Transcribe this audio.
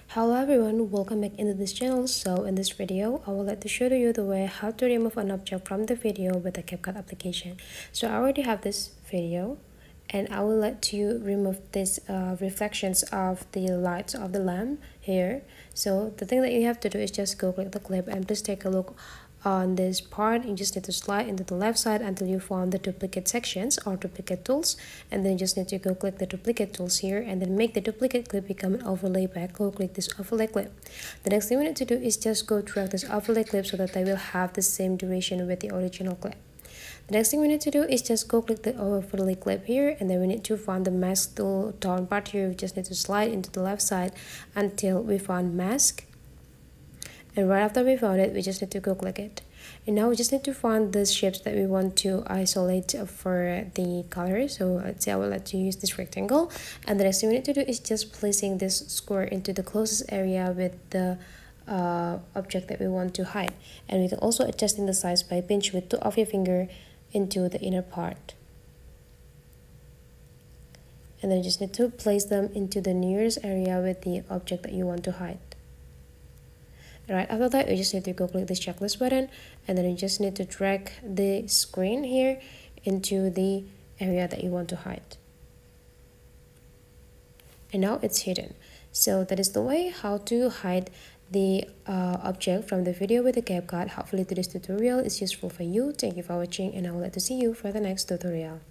Hello everyone, welcome back into this channel. So in this video, I would like to show you the way how to remove an object from the video with the CapCut application. So I already have this video and I would like to remove this reflections of the lights of the lamp here. So the thing that you have to do is just go click the clip and please take a look on this part. You just need to slide into the left side until you find the duplicate sections or duplicate tools, and then you just need to go click the duplicate tools here and then make the duplicate clip become an overlay back. Go click this overlay clip. The next thing we need to do is just go drag this overlay clip so that they will have the same duration with the original clip. The next thing we need to do is just go click the overlay clip here, and then we need to find the mask tool down part here. We just need to slide into the left side until we find mask, and right after we found it, we just need to go click it. And now we just need to find the shapes that we want to isolate for the color. So let's say I would like to use this rectangle, and the next thing we need to do is just placing this square into the closest area with the object that we want to hide. And we can also adjust in the size by pinch with two of your finger into the inner part, and then you just need to place them into the nearest area with the object that you want to hide. Right after that, you just need to go click this checklist button, and then you just need to drag the screen here into the area that you want to hide. And now it's hidden. So that is the way how to hide the object from the video with the CapCut. Hopefully today's tutorial is useful for you. Thank you for watching, and I would like to see you for the next tutorial.